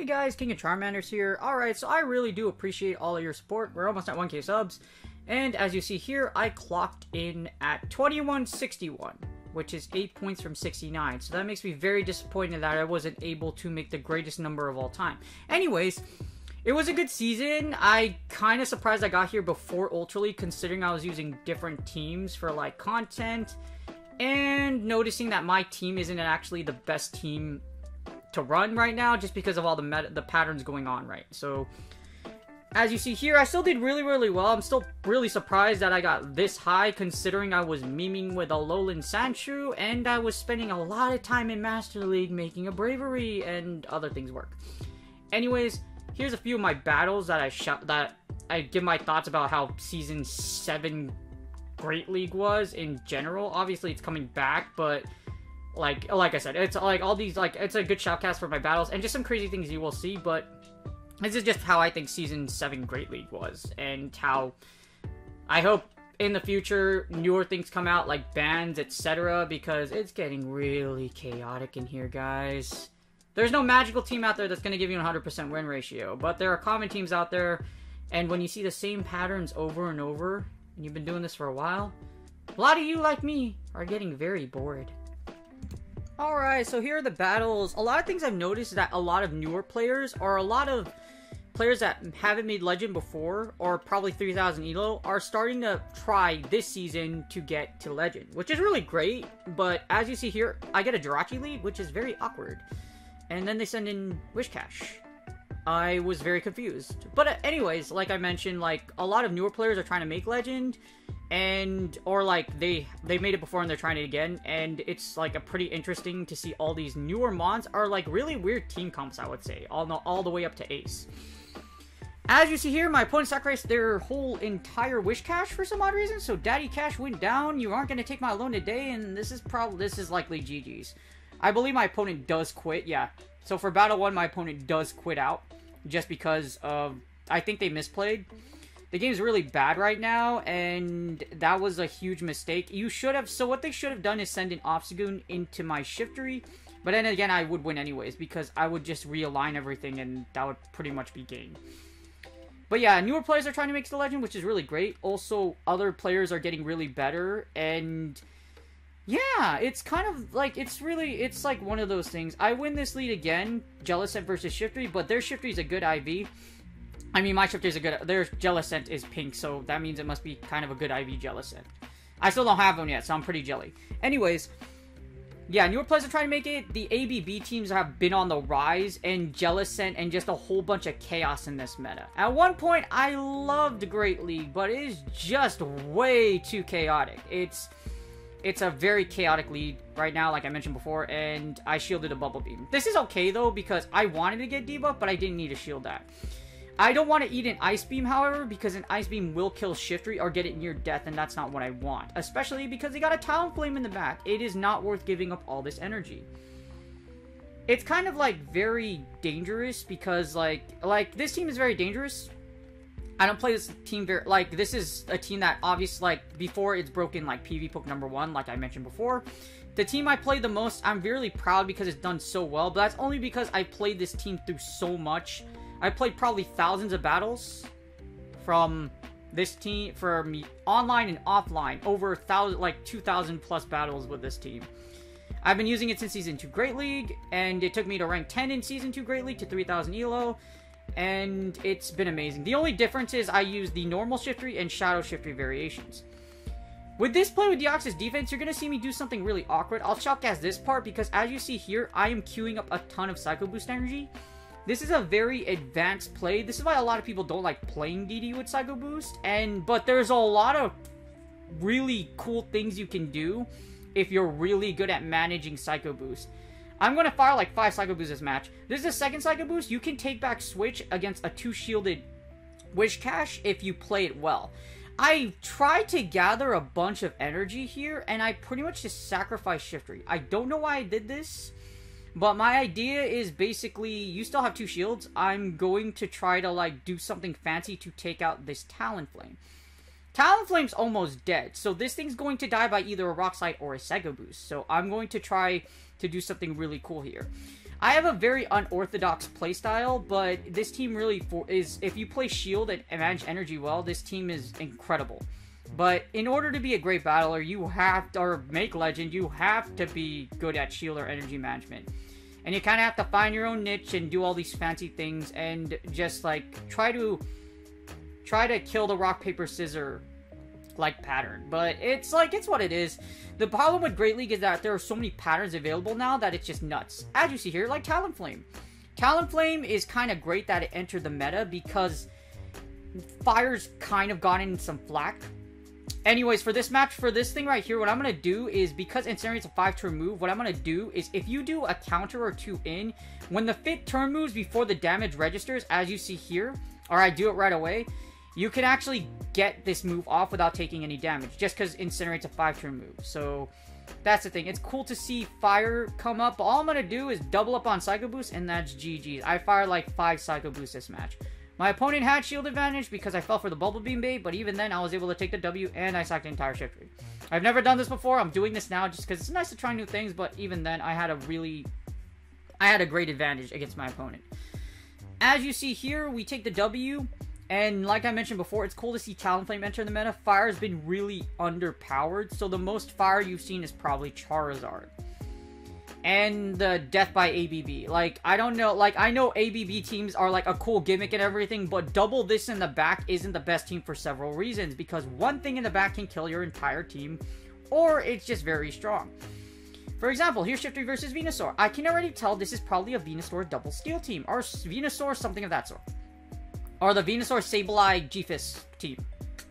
Hey guys, King of Charmanders here. Alright, so I really do appreciate all of your support. We're almost at 1k subs. And as you see here, I clocked in at 2161, which is 8 points from 69. So that makes me very disappointed that I wasn't able to make the greatest number of all time. Anyways, it was a good season. I kind of surprised I got here before Ultra League, considering I was using different teams for like content. And noticing that my team isn't actually the best team to run right now, just because of all the patterns going on, right? So, as you see here, I still did really well. I'm still really surprised that I got this high, considering I was memeing with a Alolan Sandshrew, and I was spending a lot of time in Master League making a Bravery and other things work. Anyways, here's a few of my battles that I give my thoughts about how Season 7 Great League was in general. Obviously, it's coming back, but like I said, it's like all these, like, it's a good shoutcast for my battles and just some crazy things you will see, but this is just how I think Season 7 Great League was, and how I hope in the future newer things come out, like bans, etc., because it's getting really chaotic in here, guys. There's no magical team out there that's going to give you a 100% win ratio, but there are common teams out there, and when you see the same patterns over and over, and you've been doing this for a while, a lot of you, like me, are getting very bored. Alright, so here are the battles. A lot of things I've noticed is that a lot of newer players, or a lot of players that haven't made Legend before, or probably 3000 ELO, are starting to try this season to get to Legend, which is really great, but as you see here, I get a Jirachi lead, which is very awkward. And then they send in Wishcash. I was very confused. But anyways, like I mentioned, like, a lot of newer players are trying to make Legend, and or like they made it before and they're trying it again, and it's like a pretty interesting to see all these newer mons are like really weird team comps, I would say, all the way up to Ace. As you see here, my opponent sacrificed their whole entire Wishcash for some odd reason, so Daddy Cash went down. You aren't going to take my loan today, and this is likely GG's. I believe my opponent does quit, yeah. So for Battle 1, my opponent does quit out, just because of, I think they misplayed. The game's really bad right now, and that was a huge mistake. So what they should have done is send an Obstagoon into my Shiftery, but then again, I would win anyways, because I would just realign everything, and that would pretty much be game. But yeah, newer players are trying to make it to Legend, which is really great. Also, other players are getting really better, and yeah, it's kind of like, it's like one of those things. I win this lead again, Jellicent versus Shiftery, but their Shiftery is a good IV. I mean, my Shifter is a good... Their Jellicent is pink, so that means it must be kind of a good IV Jellicent. I still don't have one yet, so I'm pretty jelly. Anyways, yeah, newer players are trying to make it. The ABB teams have been on the rise, and Jellicent, and just a whole bunch of chaos in this meta. At one point, I loved Great League, but it is just way too chaotic. It's a very chaotic lead right now, like I mentioned before, and I shielded a Bubble Beam. This is okay, though, because I wanted to get debuff, but I didn't need to shield that. I don't want to eat an Ice Beam, however, because an Ice Beam will kill Shiftery or get it near death, and that's not what I want. Especially because they got a Talonflame in the back. It is not worth giving up all this energy. It's kind of, like, very dangerous, because, like, this team is very dangerous. I don't play this team very, like, this is a team that, obviously, like, before it's broken, like, PV Poke #1, like I mentioned before. The team I played the most, I'm really proud because it's done so well, but that's only because I played this team through so much. I played probably thousands of battles from this team, for me, online and offline, over 2,000 plus battles with this team. I've been using it since Season 2 Great League, and it took me to rank 10 in Season 2 Great League to 3,000 ELO, and it's been amazing. The only difference is I use the normal Shiftery and Shadow Shiftery variations. With this play with Deoxys defense, you're going to see me do something really awkward. I'll shoutcast this part, because as you see here, I am queuing up a ton of Psycho Boost energy. This is a very advanced play. This is why a lot of people don't like playing DD with Psycho Boost. But there's a lot of really cool things you can do if you're really good at managing Psycho Boost. I'm going to fire like 5 Psycho Boosts this match. This is the second Psycho Boost. You can take back Switch against a 2-shielded Wishcash if you play it well. I tried to gather a bunch of energy here, and I pretty much just sacrificed Shiftery. I don't know why I did this. But my idea is basically, you still have 2 shields. I'm going to try to, like, do something fancy to take out this Talonflame. Talonflame's almost dead, so this thing's going to die by either a Rock Slide or a Psycho Boost. So I'm going to try to do something really cool here. I have a very unorthodox playstyle, but this team really is, if you play Shield and manage energy well, this team is incredible. But in order to be a great battler, you have to, or make Legend, you have to be good at Shield or energy management. And you kind of have to find your own niche and do all these fancy things and just, like, try to kill the rock, paper, scissor like pattern. But it's like, it's what it is. The problem with Great League is that there are so many patterns available now that it's just nuts. As you see here, like Talonflame. Talonflame is kind of great that it entered the meta because Fire's kind of gotten some flack. Anyways, for this match, for this thing right here, what I'm going to do is, because Incinerate's a 5-turn move, what I'm going to do is, if you do a counter or two in, when the 5th turn moves before the damage registers, as you see here, or I do it right away, you can actually get this move off without taking any damage, just because Incinerate's a 5-turn move. So, that's the thing. It's cool to see Fire come up, but all I'm going to do is double up on Psycho Boost, and that's GG's. I fired like 5 Psycho Boosts this match. My opponent had shield advantage because I fell for the Bubble Beam bait, but even then I was able to take the W and I sacked the entire shift tree. I've never done this before. I'm doing this now just because it's nice to try new things, but even then I had a great advantage against my opponent. As you see here, we take the W, and like I mentioned before, it's cool to see Talonflame enter the meta. Fire's been really underpowered, so the most fire you've seen is probably Charizard. And the death by ABB. Like, I don't know, like, I know ABB teams are like a cool gimmick and everything, but double this in the back isn't the best team for several reasons, because one thing in the back can kill your entire team, or it's just very strong. For example, here's Shiftry versus Venusaur. I can already tell this is probably a Venusaur double steel team, or Venusaur, something of that sort. Or the Venusaur Sableye G-Fist team,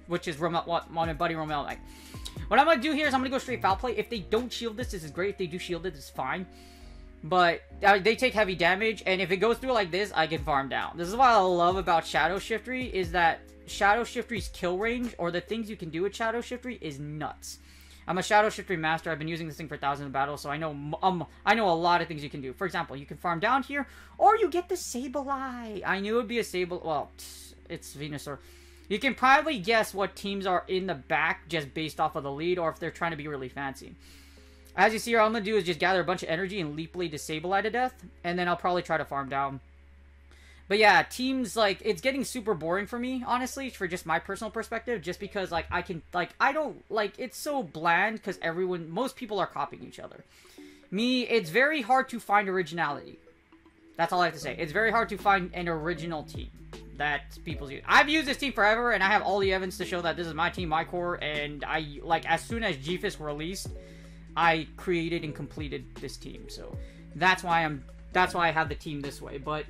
which is my buddy Romel. Like, what I'm going to do here is I'm going to go straight foul play. If they don't shield this is great. If they do shield it, it's fine. But they take heavy damage, and if it goes through like this, I can farm down. This is what I love about Shadow Shiftry, is that Shadow Shiftry's kill range, or the things you can do with Shadow Shiftry, is nuts. I'm a Shadow Shiftry master. I've been using this thing for thousands of battles, so I know a lot of things you can do. For example, you can farm down here, or you get the Sableye. I knew it would be a Sable. Well, it's Venusaur. You can probably guess what teams are in the back just based off of the lead, or if they're trying to be really fancy. As you see here, all I'm going to do is just gather a bunch of energy and Leap Blade to Sableye to death, and then I'll probably try to farm down. But yeah, teams, like, it's getting super boring for me, honestly, for just my personal perspective, just because, like, it's so bland, because most people are copying each other. Me, it's very hard to find originality. That's all I have to say. It's very hard to find an original team that people's use. I've used this team forever, and I have all the evidence to show that this is my team, my core, and as soon as G-Fist released, I created and completed this team. So that's why I have the team this way. But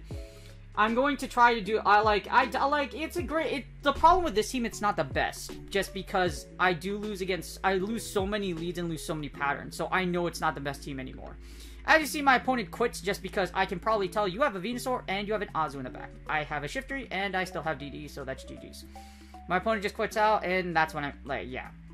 I'm going to try to do, the problem with this team, it's not the best, just because I lose so many leads and lose so many patterns, so I know it's not the best team anymore. As you see, my opponent quits just because I can probably tell you have a Venusaur and you have an Azu in the back. I have a Shiftry and I still have DD, so that's GG's. My opponent just quits out, and that's when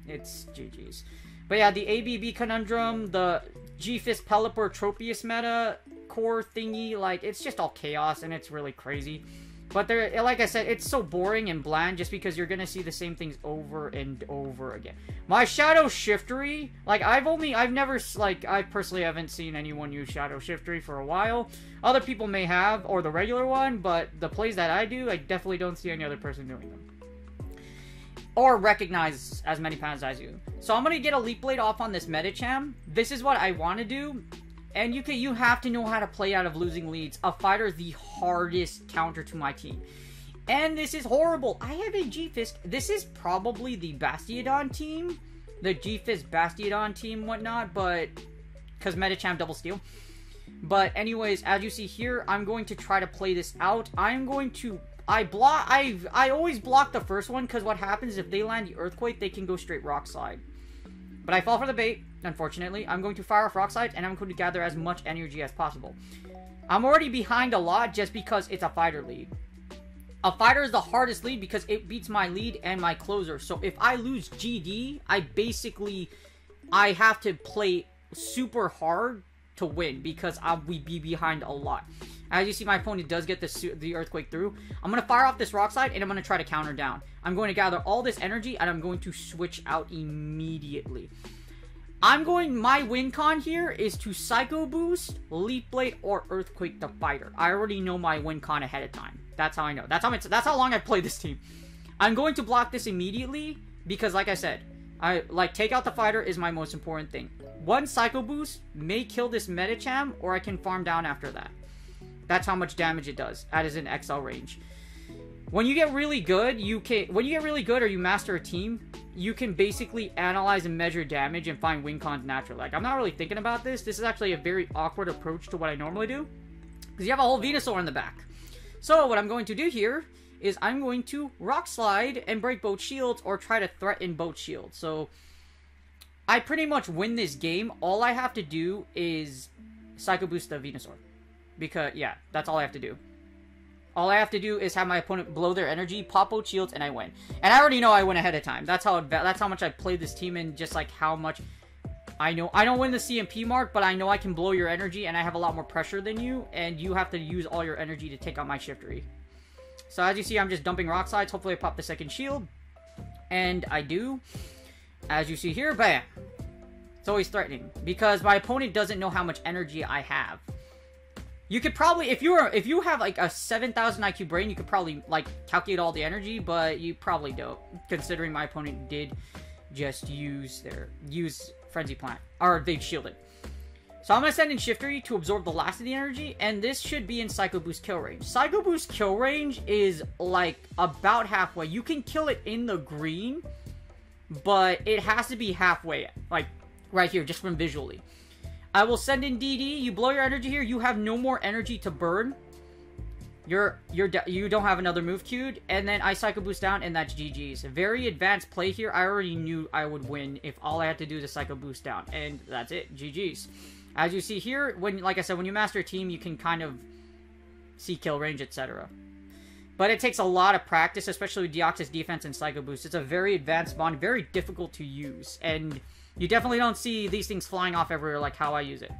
it's GG's. But yeah, the ABB Conundrum, the G-Fist Pelipper Tropius meta core thingy, like, it's just all chaos and it's really crazy. But like I said, it's so boring and bland just because you're gonna see the same things over and over again. My Shadow Shiftry, like, I personally haven't seen anyone use Shadow Shiftry for a while. Other people may have, or the regular one, but the plays that I do, I definitely don't see any other person doing them. Or recognize as many patterns as I do. So I'm gonna get a Leap Blade off on this Medicham. This is what I want to do. And you have to know how to play out of losing leads. A fighter is the hardest counter to my team. And this is horrible. I have a G-Fist. This is probably the Bastiodon team. The G-Fist Bastiodon team, whatnot. But, because Medicham double steal. But anyways, as you see here, I'm going to try to play this out. I always block the first one, because what happens is if they land the Earthquake, they can go straight Rock Slide. But I fall for the bait, unfortunately. I'm going to fire off Rock Slide, and I'm going to gather as much energy as possible. I'm already behind a lot just because it's a fighter lead. A fighter is the hardest lead because it beats my lead and my closer. So if I lose GD, I have to play super hard to win because we'd be behind a lot. As you see, my opponent does get the Earthquake through. I'm going to fire off this Rock Slide, and I'm going to try to counter down. I'm going to gather all this energy, and I'm going to switch out immediately. My win con here is to Psycho Boost, Leaf Blade, or Earthquake the fighter. I already know my win con ahead of time. That's how I know. That's how long I've played this team. I'm going to block this immediately, because like I said, take out the fighter is my most important thing. One Psycho Boost may kill this Medicham, or I can farm down after that. That's how much damage it does. That is in XL range. When you get really good, or you master a team, you can basically analyze and measure damage and find win cons naturally. Like, I'm not really thinking about this. This is actually a very awkward approach to what I normally do, because you have a whole Venusaur in the back. So what I'm going to do here is I'm going to Rock Slide and break both shields, or try to threaten both shields. So I pretty much win this game. All I have to do is Psycho Boost the Venusaur. Because, yeah, that's all I have to do. All I have to do is have my opponent blow their energy, pop both shields, and I win. And I already know I win ahead of time. That's how much I played this team, and just like how much I know. I don't win the CMP mark, but I know I can blow your energy, and I have a lot more pressure than you, and you have to use all your energy to take out my Shiftery. So as you see, I'm just dumping Rock Slides. Hopefully I pop the second shield. And I do. As you see here, bam. It's always threatening, because my opponent doesn't know how much energy I have. You could probably, if you have like a 7,000 IQ brain, you could probably like calculate all the energy, but you probably don't, considering my opponent did just use Frenzy Plant, or they shielded. So I'm gonna send in Shiftery to absorb the last of the energy, and this should be in Psycho Boost kill range. Psycho Boost kill range is like about halfway. You can kill it in the green, but it has to be halfway, like right here, just from visually. I will send in DD. You blow your energy here. You have no more energy to burn. You don't have another move queued. And then I Psycho Boost down, and that's GG's. A very advanced play here. I already knew I would win if all I had to do is Psycho Boost down. And that's it. GG's. As you see here, like I said, when you master a team, you can kind of see kill range, etc. But it takes a lot of practice, especially with Deoxys defense and Psycho Boost. It's a very advanced bond, very difficult to use. And you definitely don't see these things flying off everywhere like how I use it.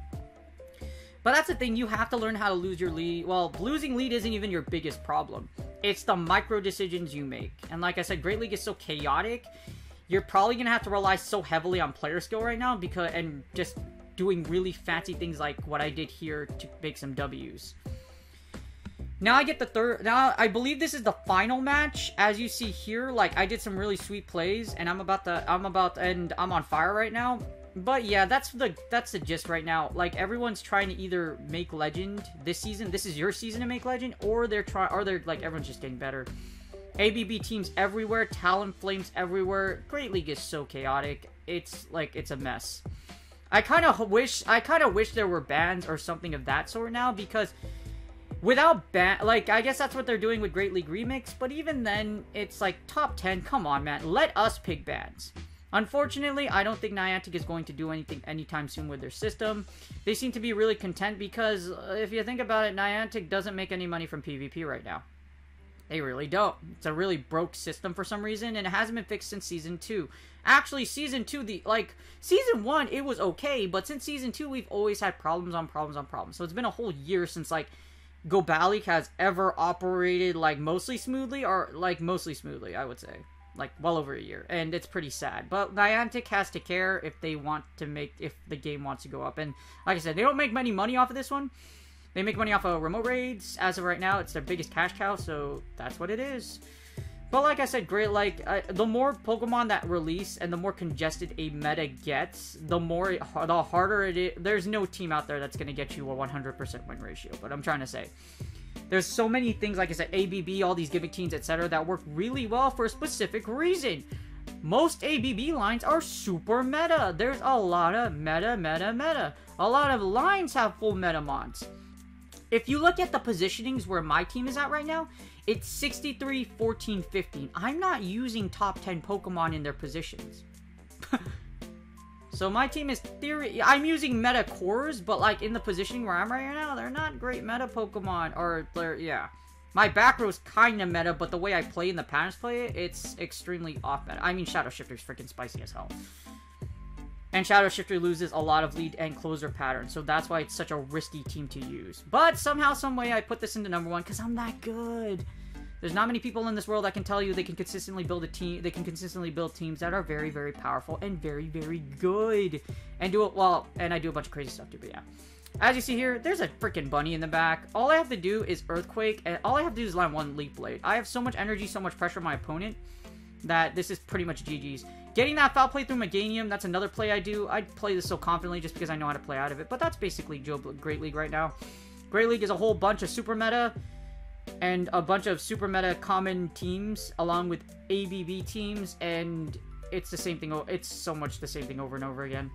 But that's the thing, you have to learn how to lose your lead. Well, losing lead isn't even your biggest problem. It's the micro decisions you make. And like I said, Great League is so chaotic. You're probably going to have to rely so heavily on player skill right now, and just doing really fancy things like what I did here to make some W's. Now I get the third. Now I believe this is the final match. As you see here, like I did some really sweet plays, and I'm on fire right now. But yeah, that's the gist right now. Like everyone's trying to either make legend this season. This is your season to make legend, or they're like everyone's just getting better. ABB teams everywhere, Talonflames everywhere. Great League is so chaotic. It's a mess. I kind of wish there were bans or something of that sort now, because without like, I guess that's what they're doing with Great League Remix, but even then, it's like, top 10, come on, man. Let us pick bans. Unfortunately, I don't think Niantic is going to do anything anytime soon with their system. They seem to be really content, because if you think about it, Niantic doesn't make any money from PvP right now. They really don't. It's a really broke system for some reason, and it hasn't been fixed since Season 2. Actually, Season 2, Season 1, it was okay, but since Season 2, we've always had problems on problems on problems. So it's been a whole year since, like, Gobalik has ever operated, like, mostly smoothly, I would say. Like, well over a year. And it's pretty sad. But Niantic has to care if the game wants to go up. And, like I said, they don't make any money off of this one. They make money off of remote raids. As of right now, it's their biggest cash cow, so that's what it is. But like I said, the more Pokemon that release and the more congested a meta gets, the harder it is. There's no team out there that's going to get you a 100% win ratio, but I'm trying to say. There's so many things, like I said, ABB, all these gimmick teams, etc., that work really well for a specific reason. Most ABB lines are super meta. There's a lot of meta. A lot of lines have full meta mons. If you look at the positionings where my team is at right now, it's 63, 14, 15. I'm not using top 10 Pokemon in their positions. So my team is I'm using meta cores, but like in the positioning where I'm right now, they're not great meta Pokemon. Yeah. My back row is kind of meta, but the way I play in the patterns play it, it's extremely off meta. I mean, Shadow Shifter's freaking spicy as hell. And Shadow Shifter loses a lot of lead and closer patterns, so that's why it's such a risky team to use. But somehow, someway, I put this into number 1 because I'm that good. There's not many people in this world that can tell you they can consistently build a team. They can consistently build teams that are very, very powerful and very, very good, and do it well. And I do a bunch of crazy stuff too. But yeah, as you see here, there's a freaking bunny in the back. All I have to do is Earthquake, and all I have to do is land 1 Leaf Blade. I have so much energy, so much pressure on my opponent that this is pretty much GG's. Getting that foul play through Meganium, that's another play I do. I play this so confidently just because I know how to play out of it. But that's basically Great League right now. Great League is a whole bunch of super meta and a bunch of super meta common teams along with ABB teams, and it's the same thing. It's so much the same thing over and over again.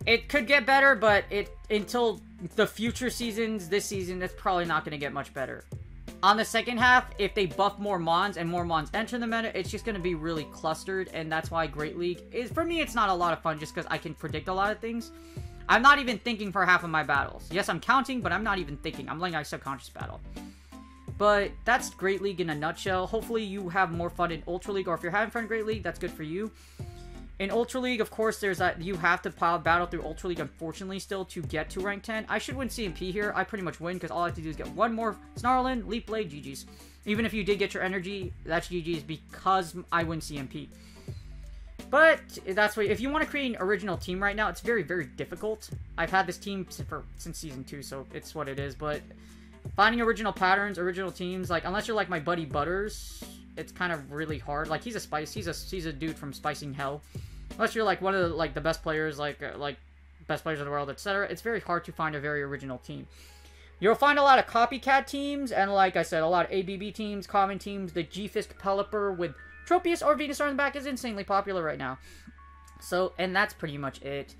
It could get better, but until the future seasons, this season, it's probably not going to get much better. On the second half, if they buff more Mons and more Mons enter the meta, it's just going to be really clustered, and that's why Great League is, for me, it's not a lot of fun just because I can predict a lot of things. I'm not even thinking for half of my battles. Yes, I'm counting, but I'm not even thinking. I'm letting my subconscious battle. But that's Great League in a nutshell. Hopefully you have more fun in Ultra League, or if you're having fun in Great League, that's good for you. In Ultra League, of course, there's that you have to battle through Ultra League, unfortunately, still to get to rank 10. I should win CMP here. I pretty much win because all I have to do is get 1 more Snarlin, Leaf Blade, GG's. Even if you did get your energy, that's GG's because I win CMP. But that's what, if you want to create an original team right now, it's very, very difficult. I've had this team since season 2, so it's what it is. But finding original patterns, original teams, like unless you're like my buddy Butters, it's kind of really hard. Like he's a dude from Spicing Hell. Unless you're like one of the best players, like best players in the world, etc. It's very hard to find a very original team. You'll find a lot of copycat teams, and like I said, a lot of ABB teams, common teams. The G-Fisk Pelipper with Tropius or Venusaur in the back is insanely popular right now. So, and that's pretty much it.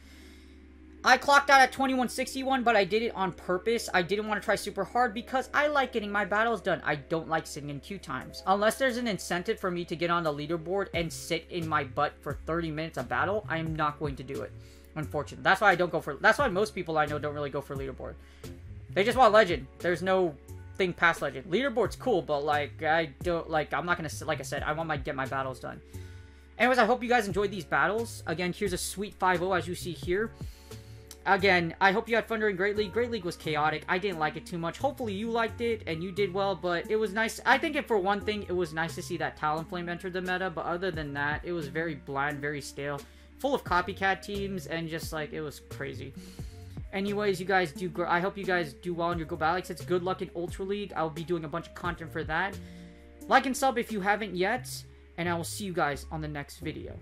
I clocked out at 2161, but I did it on purpose. I didn't want to try super hard because I like getting my battles done. I don't like sitting in queue times. Unless there's an incentive for me to get on the leaderboard and sit in my butt for 30 minutes of battle, I am not going to do it. Unfortunately. That's why I don't go for... That's why most people I know don't really go for leaderboard. They just want legend. There's no thing past legend. Leaderboard's cool, but like, I don't... Like, I'm not going to... Like I said, I want to get my battles done. Anyways, I hope you guys enjoyed these battles. Again, here's a sweet 5-0 as you see here. Again, I hope you had fun during Great League. Great League was chaotic. I didn't like it too much. Hopefully you liked it and you did well, but it was nice. I think for one thing, it was nice to see that Talonflame enter the meta, but other than that, it was very bland, very stale, full of copycat teams, and just like, it was crazy. Anyways, you guys do, I hope you guys do well in your Go Battle. Like I said, good luck in Ultra League. I'll be doing a bunch of content for that. Like and sub if you haven't yet, and I will see you guys on the next video.